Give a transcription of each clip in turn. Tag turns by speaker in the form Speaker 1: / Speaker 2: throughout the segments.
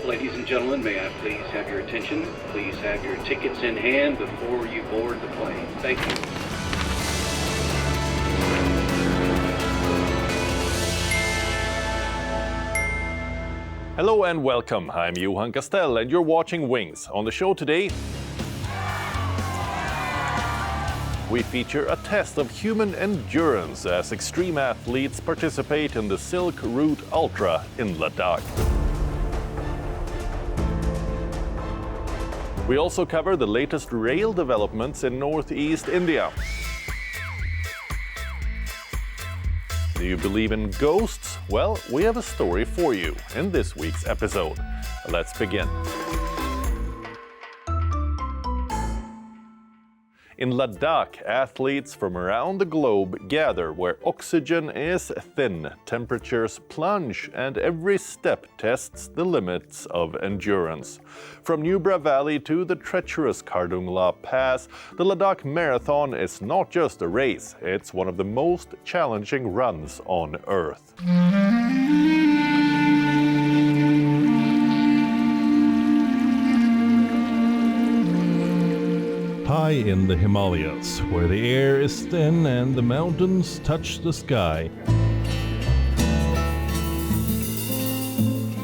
Speaker 1: Ladies and gentlemen, may I please have your attention? Please have your tickets in hand before you board the plane. Thank you.
Speaker 2: Hello and welcome. I'm Johan Castell and you're watching Wings. On the show today, we feature a test of human endurance as extreme athletes participate in the Silk Route Ultra in Ladakh. We also cover the latest rail developments in northeast India. Do you believe in ghosts? Well, we have a story for you in this week's episode. Let's begin. In Ladakh, athletes from around the globe gather where oxygen is thin, temperatures plunge, and every step tests the limits of endurance. From Nubra Valley to the treacherous Kardungla Pass, the Ladakh Marathon is not just a race, it's one of the most challenging runs on Earth. High in the Himalayas, where the air is thin and the mountains touch the sky,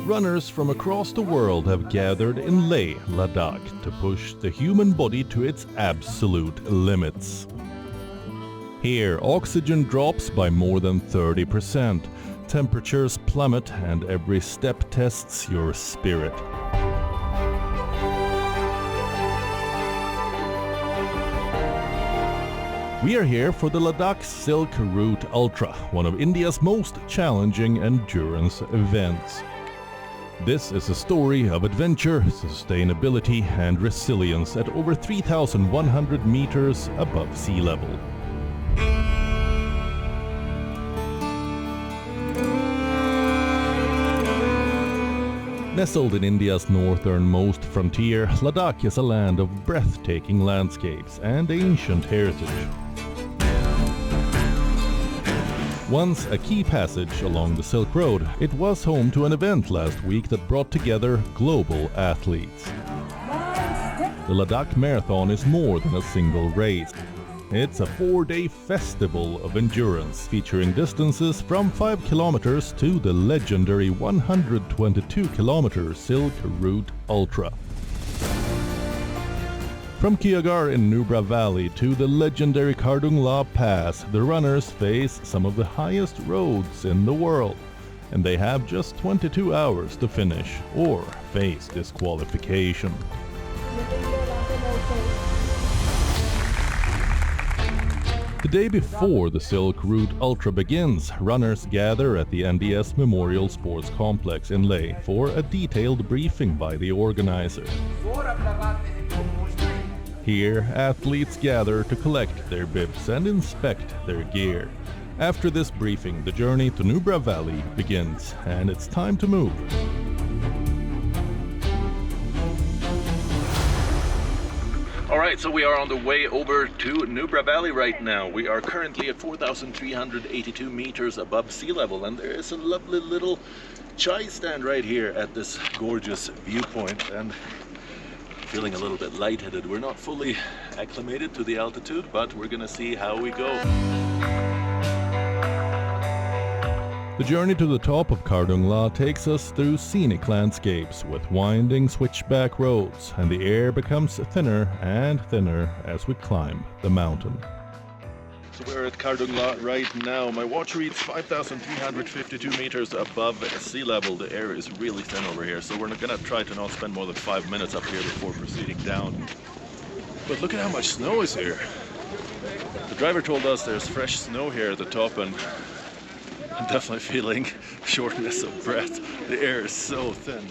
Speaker 2: runners from across the world have gathered in Leh, Ladakh, to push the human body to its absolute limits. Here, oxygen drops by more than 30%, temperatures plummet, and every step tests your spirit. We are here for the Ladakh Silk Route Ultra, one of India's most challenging endurance events. This is a story of adventure, sustainability, and resilience at over 3,100 meters above sea level. Nestled in India's northernmost frontier, Ladakh is a land of breathtaking landscapes and ancient heritage. Once a key passage along the Silk Road, it was home to an event last week that brought together global athletes. The Ladakh Marathon is more than a single race. It's a 4-day festival of endurance, featuring distances from 5 kilometers to the legendary 122-kilometer Silk Route Ultra. From Kiagar in Nubra Valley to the legendary Kardungla Pass, the runners face some of the highest roads in the world, and they have just 22 hours to finish or face disqualification. The day before the Silk Route Ultra begins, runners gather at the NDS Memorial Sports Complex in Leh for a detailed briefing by the organizer. Here, athletes gather to collect their bibs and inspect their gear. After this briefing, the journey to Nubra Valley begins, and it's time to move. Alright, so we are on the way over to Nubra Valley right now. We are currently at 4,382 meters above sea level, and there is a lovely little chai stand right here at this gorgeous viewpoint. And feeling a little bit lightheaded. We're not fully acclimated to the altitude, but we're gonna see how we go. The journey to the top of Kardungla takes us through scenic landscapes with winding switchback roads, and the air becomes thinner and thinner as we climb the mountain. So we're at Kardungla right now. My watch reads 5,352 meters above sea level. The air is really thin over here, so we're gonna try to not spend more than 5 minutes up here before proceeding down. But look at how much snow is here. The driver told us there's fresh snow here at the top, and I'm definitely feeling shortness of breath. The air is so thin.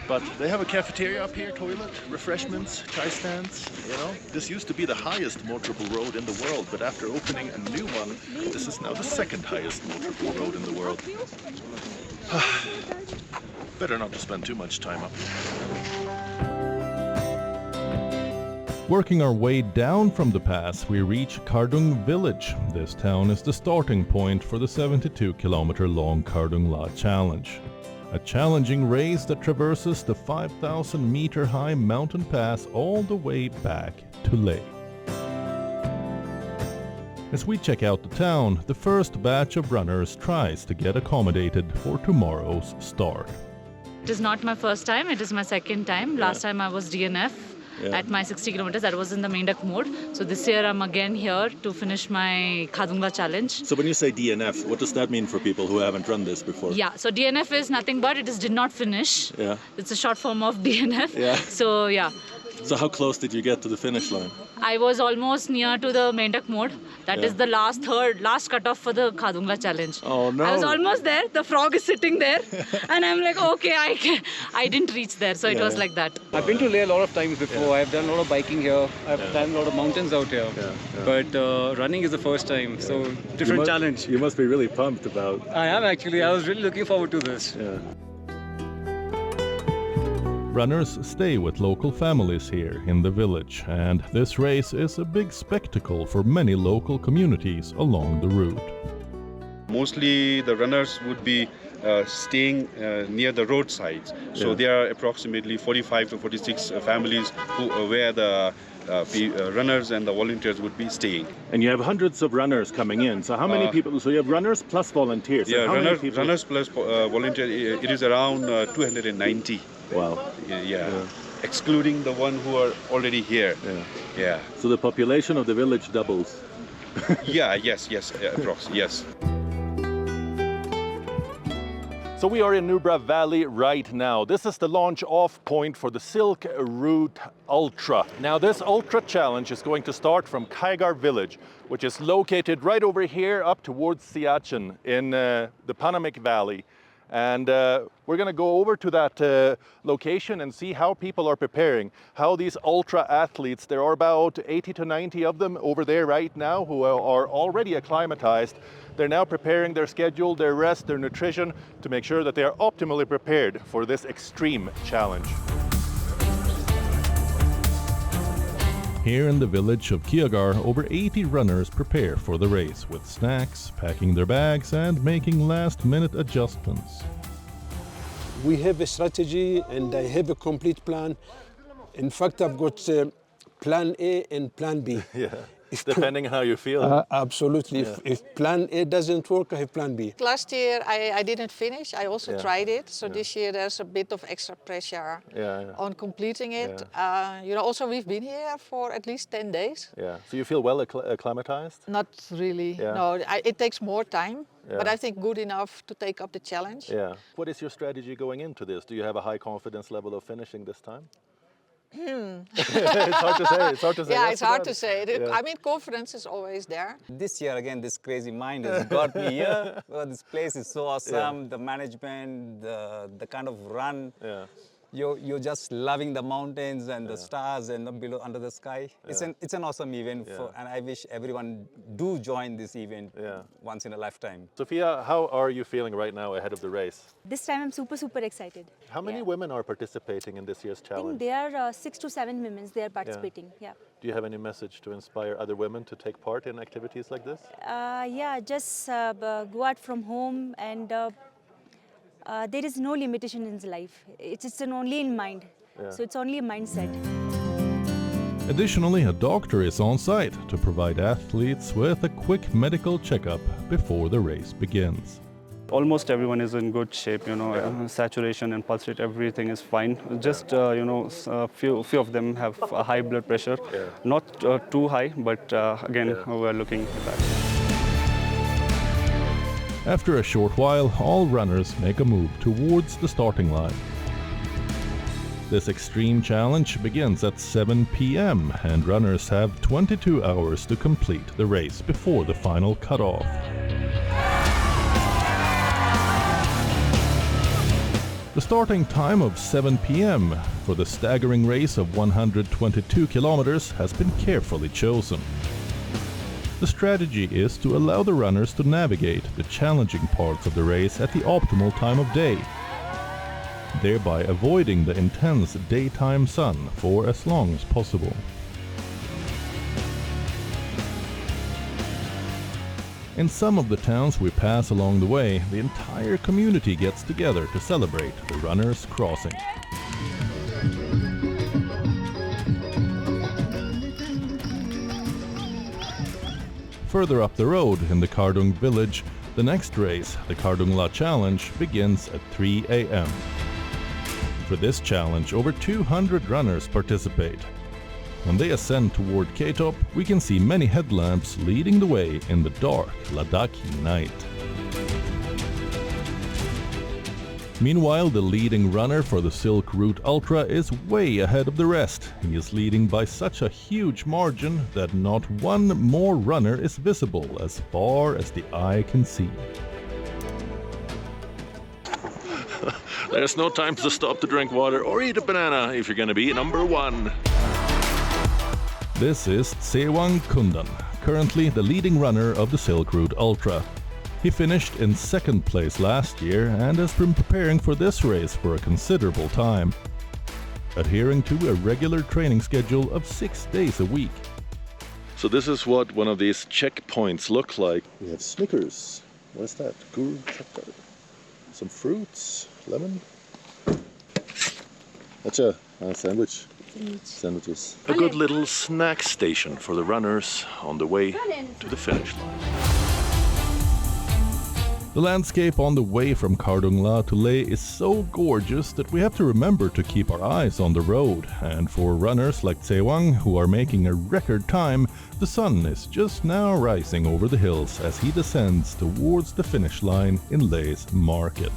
Speaker 2: But they have a cafeteria up here, toilet, refreshments, chai stands, you know. This used to be the highest motorable road in the world, but after opening a new one, this is now the second highest motorable road in the world. Better not to spend too much time up here. Working our way down from the pass, we reach Kardung village. This town is the starting point for the 72-kilometer long Kardungla Challenge. a challenging race that traverses the 5,000-meter-high mountain pass all the way back to Leh. As we check out the town, the first batch of runners tries to get accommodated for tomorrow's start.
Speaker 3: It is not my first time, it is my second time. Last time I was DNF at my 60 kilometers, that was in the Mendak mode. So this year I'm again here to finish my Khadungla challenge.
Speaker 4: So when you say DNF, what does that mean for people who haven't run this before?
Speaker 3: Yeah, so DNF is nothing but it is did not finish.
Speaker 4: Yeah.
Speaker 3: It's a short form of DNF.
Speaker 4: Yeah.
Speaker 3: So yeah.
Speaker 4: So how close did you get to the finish line?
Speaker 3: I was almost near to the Mendak mode. That is the last cutoff for the Khadungla challenge.
Speaker 4: Oh no!
Speaker 3: I was almost there. The frog is sitting there, and I'm like, okay, I didn't reach there. So it was like that.
Speaker 5: I've been to Leh a lot of times before. I've done a lot of biking here. I've done a lot of mountains out here. But running is the first time. So different challenge.
Speaker 4: You must be really pumped about.
Speaker 5: I am actually. I was really looking forward to this.
Speaker 4: Yeah.
Speaker 2: Runners stay with local families here in the village, and this race is a big spectacle for many local communities along the route.
Speaker 6: Mostly the runners would be staying near the roadsides. So there are approximately 45 to 46 families where the runners and the volunteers would be staying.
Speaker 4: And you have hundreds of runners coming in. So how many people? So you have runners plus volunteers.
Speaker 6: Yeah,
Speaker 4: how many people?
Speaker 6: runners plus volunteers. It is around 290.
Speaker 4: Wow.
Speaker 6: Yeah. Excluding the one who are already here. Yeah.
Speaker 4: So the population of the village doubles.
Speaker 6: Yes, approx. Yes.
Speaker 4: So we are in Nubra Valley right now. This is the launch off point for the Silk Route Ultra. Now this Ultra Challenge is going to start from Kaigar village, which is located right over here up towards Siachen in the Panamik Valley. And we're going to go over to that location and see how people are preparing, how these ultra athletes, there are about 80 to 90 of them over there right now who are already acclimatized. They're now preparing their schedule, their rest, their nutrition to make sure that they are optimally prepared for this extreme challenge.
Speaker 2: Here in the village of Kiagar, over 80 runners prepare for the race with snacks, packing their bags and making last-minute adjustments.
Speaker 7: We have a strategy and I have a complete plan. In fact, I've got plan A and plan B.
Speaker 4: Depending how you feel.
Speaker 7: Absolutely. If plan A doesn't work, I have plan B.
Speaker 8: Last year I didn't finish. I also tried it. So this year there's a bit of extra pressure on completing it. Also we've been here for at least 10 days.
Speaker 4: Yeah. So you feel well acclimatized?
Speaker 8: Not really. No, it takes more time. But I think good enough to take up the challenge.
Speaker 4: Yeah. What is your strategy going into this? Do you have a high confidence level of finishing this time? It's hard to say. It's hard to say.
Speaker 8: Yeah, it's hard to say. I mean, confidence is always there.
Speaker 9: This year again, this crazy mind has got me here. Well, this place is so awesome. The management, the kind of run. You're just loving the mountains and the stars and below under the sky. It's an awesome event, and I wish everyone do join this event once in a lifetime.
Speaker 4: Sophia, how are you feeling right now ahead of the race?
Speaker 10: This time I'm super excited.
Speaker 4: How many women are participating in this year's
Speaker 10: I
Speaker 4: challenge?
Speaker 10: think there are 6 to 7 women they are participating.
Speaker 4: Do you have any message to inspire other women to take part in activities like this?
Speaker 10: Just go out from home and there is no limitation in life. It's only in mind. So it's only a mindset.
Speaker 2: Additionally, a doctor is on site to provide athletes with a quick medical checkup before the race begins.
Speaker 5: Almost everyone is in good shape, saturation and pulse rate, everything is fine. Just, a few of them have a high blood pressure. Not too high, but again, we're looking at that.
Speaker 2: After a short while, all runners make a move towards the starting line. This extreme challenge begins at 7 p.m. and runners have 22 hours to complete the race before the final cutoff. The starting time of 7 p.m. for the staggering race of 122 kilometers has been carefully chosen. The strategy is to allow the runners to navigate the challenging parts of the race at the optimal time of day, thereby avoiding the intense daytime sun for as long as possible. In some of the towns we pass along the way, the entire community gets together to celebrate the runners' crossing. Further up the road in the Kardung village, the next race, the Kardung La Challenge, begins at 3 a.m. For this challenge, over 200 runners participate. When they ascend toward K-top, we can see many headlamps leading the way in the dark Ladakh night. Meanwhile, the leading runner for the Silk Route Ultra is way ahead of the rest. He is leading by such a huge margin that not one more runner is visible as far as the eye can see.
Speaker 4: There's no time to stop to drink water or eat a banana if you're going to be number one.
Speaker 2: This is Sewang Kundan, currently the leading runner of the Silk Route Ultra. He finished in second place last year and has been preparing for this race for a considerable time, adhering to a regular training schedule of 6 days a week.
Speaker 4: So this is what one of these checkpoints look like. We have Snickers. What is that? Guru chocolate. Some fruits, lemon. That's a sandwich. Sandwiches. A good little snack station for the runners on the way to the finish line.
Speaker 2: The landscape on the way from Kardung La to Leh is so gorgeous that we have to remember to keep our eyes on the road. And for runners like Sewang, who are making a record time, the sun is just now rising over the hills as he descends towards the finish line in Leh's market.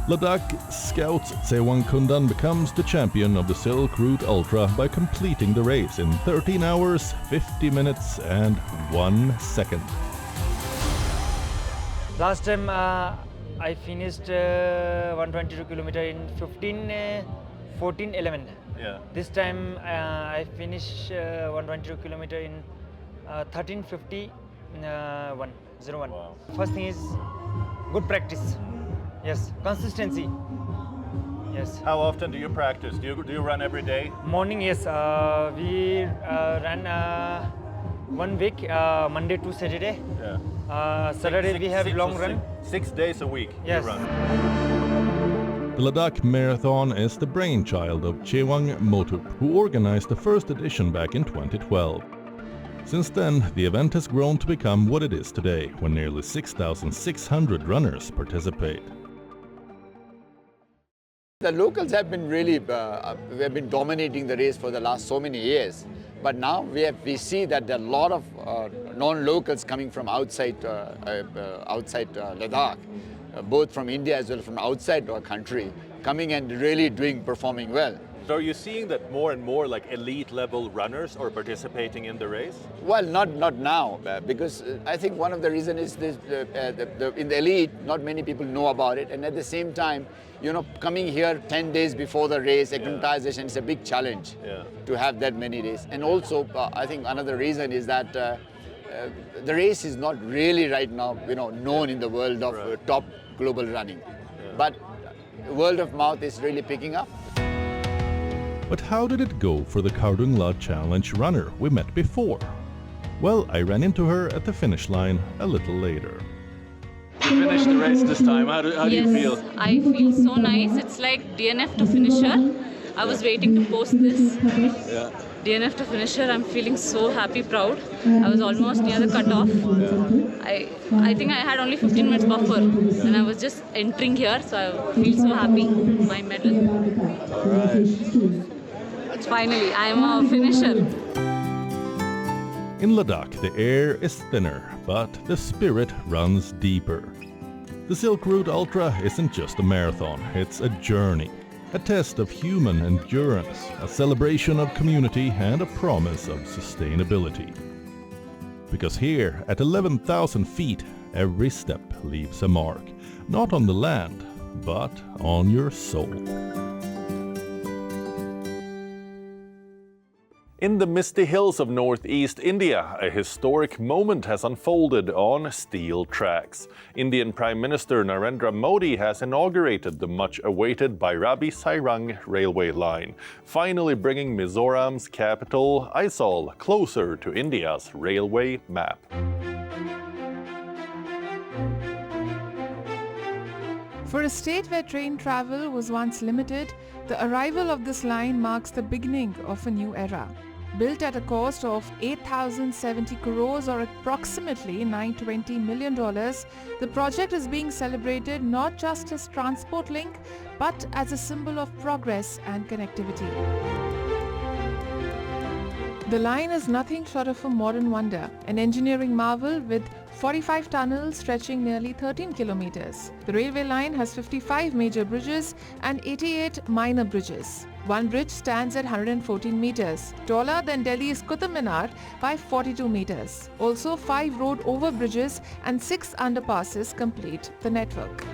Speaker 2: Ladakh Scouts Sewang Kundan becomes the champion of the Silk Route Ultra by completing the race in 13 hours, 50 minutes and 1 second.
Speaker 11: Last time I finished 122 kilometer in 14:11.
Speaker 4: Yeah.
Speaker 11: This time I finished 122 kilometer in 13:51. 01.
Speaker 4: Wow.
Speaker 11: First thing is good practice. Yes, consistency. Yes.
Speaker 4: How often do you practice? Do you run every day?
Speaker 11: Morning, yes. We ran 1 week, Monday to Saturday.
Speaker 4: Yeah.
Speaker 11: Saturday we have long run.
Speaker 4: 6 days a week.
Speaker 11: Yes.
Speaker 4: You run.
Speaker 2: The Ladakh Marathon is the brainchild of Chewang Motup, who organized the first edition back in 2012. Since then, the event has grown to become what it is today, when nearly 6,600 runners participate.
Speaker 12: The locals have been really have been dominating the race for the last so many years. But now we see that there are a lot of non-locals coming from outside Ladakh, both from India as well as from outside our country, coming and really performing well.
Speaker 4: So are you seeing that more and more like elite level runners are participating in the race?
Speaker 12: Well, not now, because I think one of the reasons is this, in the elite, not many people know about it, and at the same time, coming here 10 days before the race, acclimatization is a big challenge to have that many days. And also, I think another reason is that the race is not really right now, known in the world of top global running, but word of mouth is really picking up.
Speaker 2: But how did it go for the Kardung La Challenge runner we met before? Well, I ran into her at the finish line a little later.
Speaker 4: You finished the race this time. How do you feel?
Speaker 3: I feel so nice. It's like DNF to finisher. I was waiting to post this.
Speaker 4: Yeah.
Speaker 3: DNF to finisher. I'm feeling so happy, proud. I was almost near the cutoff. I think I had only 15 minutes buffer, and I was just entering here, so I feel so happy. My medal.
Speaker 4: All right.
Speaker 3: Finally, I am a finisher.
Speaker 2: In Ladakh, the air is thinner, but the spirit runs deeper. The Silk Route Ultra isn't just a marathon, it's a journey. A test of human endurance, a celebration of community, and a promise of sustainability. Because here, at 11,000 feet, every step leaves a mark, not on the land, but on your soul.
Speaker 4: In the misty hills of northeast India, a historic moment has unfolded on steel tracks. Indian Prime Minister Narendra Modi has inaugurated the much-awaited Bairabi Sairang railway line, finally bringing Mizoram's capital, Aizawl, closer to India's railway map.
Speaker 13: For a state where train travel was once limited, the arrival of this line marks the beginning of a new era. Built at a cost of 8,070 crores or approximately $920 million, the project is being celebrated not just as transport link, but as a symbol of progress and connectivity. The line is nothing short of a modern wonder, an engineering marvel with 45 tunnels stretching nearly 13 kilometers. The railway line has 55 major bridges and 88 minor bridges. One bridge stands at 114 meters, taller than Delhi's Qutub Minar by 42 meters. Also, 5 road overbridges and 6 underpasses complete the network.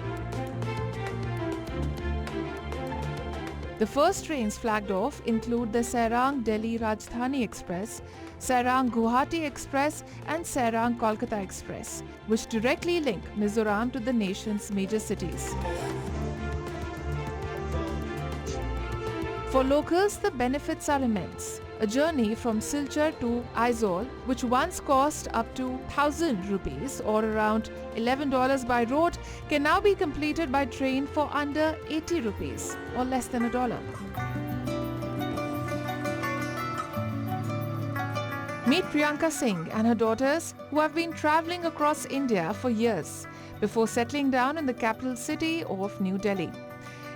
Speaker 13: The first trains flagged off include the Sairang Delhi Rajdhani Express, Sairang Guwahati Express and Sairang Kolkata Express, which directly link Mizoram to the nation's major cities. For locals, the benefits are immense. A journey from Silchar to Aizawl, which once cost up to 1,000 rupees or around $11 by road, can now be completed by train for under 80 rupees or less than $1. Meet Priyanka Singh and her daughters, who have been travelling across India for years before settling down in the capital city of New Delhi.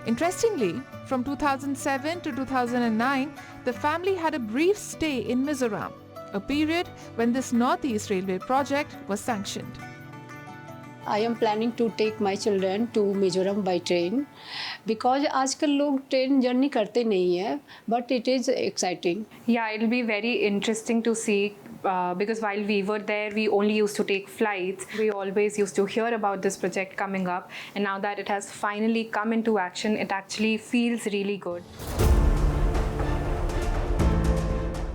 Speaker 13: Interestingly, from 2007 to 2009, the family had a brief stay in Mizoram, a period when this Northeast Railway project was sanctioned.
Speaker 14: I am planning to take my children to Mizoram by train because आजकल लोग train journey करते नहीं हैं, but it is exciting.
Speaker 15: Yeah, it'll be very interesting to see because while we were there, we only used to take flights. We always used to hear about this project coming up, and now that it has finally come into action, it actually feels really good.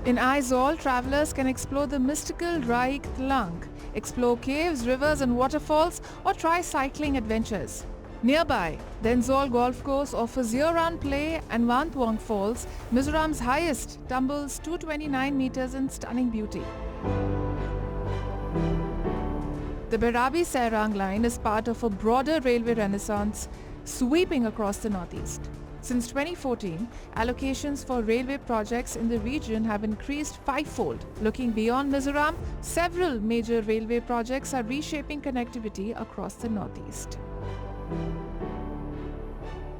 Speaker 13: In Aizawl, travellers can explore the mystical Raik Tlang, explore caves, rivers and waterfalls, or try cycling adventures. Nearby, the Aizawl Golf Course offers year-round play, and Wantwong Falls, Mizoram's highest, tumbles 229 meters in stunning beauty. The Berabi Sairang line is part of a broader railway renaissance sweeping across the northeast. Since 2014, allocations for railway projects in the region have increased fivefold. Looking beyond Mizoram, several major railway projects are reshaping connectivity across the northeast.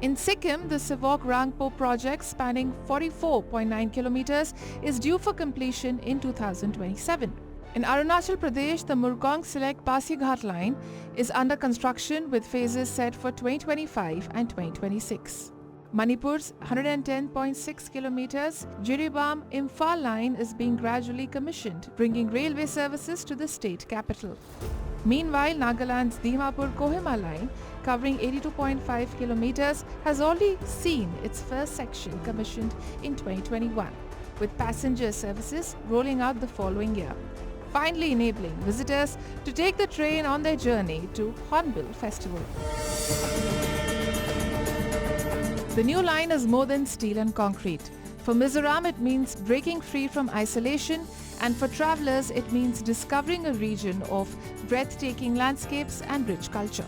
Speaker 13: In Sikkim, the Sivok Rangpo project, spanning 44.9 kilometers, is due for completion in 2027. In Arunachal Pradesh, the Murkong Select Pasighat line is under construction with phases set for 2025 and 2026. Manipur's 110.6 kilometers Jiribam Imphal line is being gradually commissioned, bringing railway services to the state capital. Meanwhile, Nagaland's Dimapur Kohima line, covering 82.5 kilometers, has already seen its first section commissioned in 2021, with passenger services rolling out the following year, finally enabling visitors to take the train on their journey to Hornbill Festival. The new line is more than steel and concrete. For Mizoram, it means breaking free from isolation, and for travellers, it means discovering a region of breathtaking landscapes and rich culture.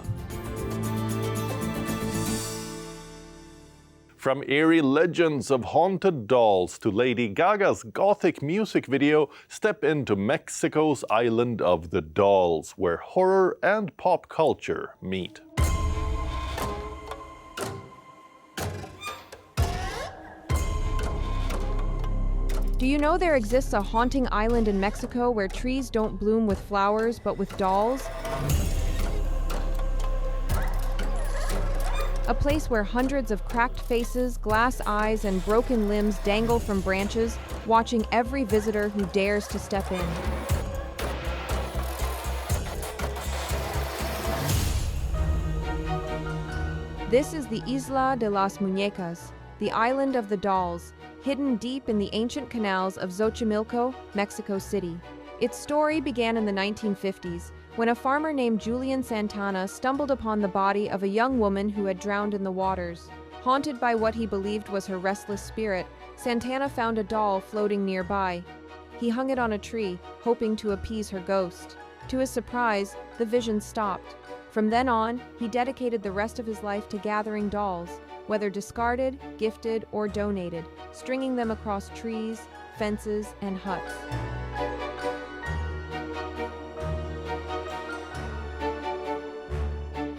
Speaker 4: From eerie legends of haunted dolls to Lady Gaga's gothic music video, step into Mexico's island of the dolls, where horror and pop culture meet.
Speaker 16: Do you know there exists a haunting island in Mexico where trees don't bloom with flowers but with dolls? A place where hundreds of cracked faces, glass eyes, and broken limbs dangle from branches, watching every visitor who dares to step in. This is the Isla de las Muñecas, the island of the dolls, hidden deep in the ancient canals of Xochimilco, Mexico City. Its story began in the 1950s, when a farmer named Julian Santana stumbled upon the body of a young woman who had drowned in the waters. Haunted by what he believed was her restless spirit, Santana found a doll floating nearby. He hung it on a tree, hoping to appease her ghost. To his surprise, the vision stopped. From then on, he dedicated the rest of his life to gathering dolls, whether discarded, gifted, or donated, stringing them across trees, fences, and huts.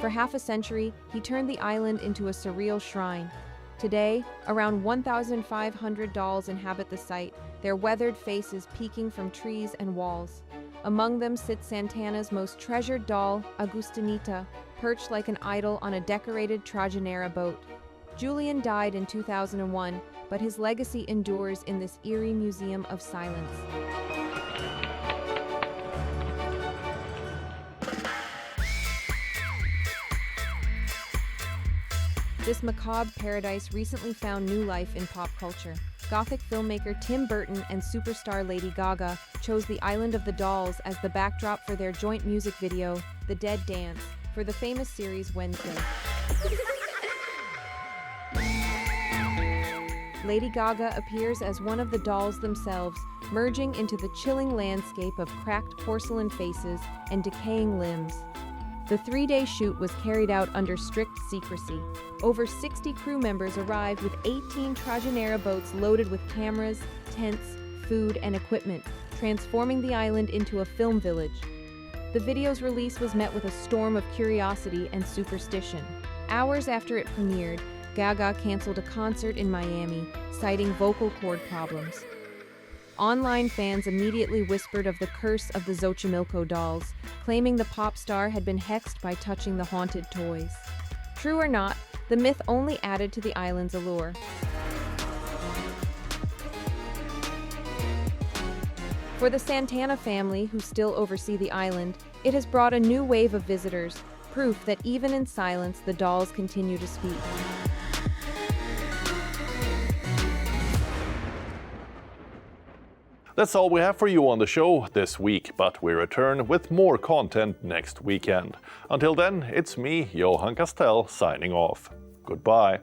Speaker 16: For half a century, he turned the island into a surreal shrine. Today, around 1,500 dolls inhabit the site, their weathered faces peeking from trees and walls. Among them sits Santana's most treasured doll, Agustinita, perched like an idol on a decorated Trajanera boat. Julian died in 2001, but his legacy endures in this eerie museum of silence. This macabre paradise recently found new life in pop culture. Gothic filmmaker Tim Burton and superstar Lady Gaga chose the Island of the Dolls as the backdrop for their joint music video, The Dead Dance, for the famous series Wednesday. Lady Gaga appears as one of the dolls themselves, merging into the chilling landscape of cracked porcelain faces and decaying limbs. The 3-day shoot was carried out under strict secrecy. Over 60 crew members arrived with 18 Trajanera boats loaded with cameras, tents, food, and equipment, transforming the island into a film village. The video's release was met with a storm of curiosity and superstition. Hours after it premiered, Gaga canceled a concert in Miami, citing vocal cord problems. Online fans immediately whispered of the curse of the Xochimilco dolls, claiming the pop star had been hexed by touching the haunted toys. True or not, the myth only added to the island's allure. For the Santana family, who still oversee the island, it has brought a new wave of visitors, proof that even in silence, the dolls continue to speak.
Speaker 4: That's all we have for you on the show this week, but we return with more content next weekend. Until then, it's me, Johan Castell, signing off. Goodbye.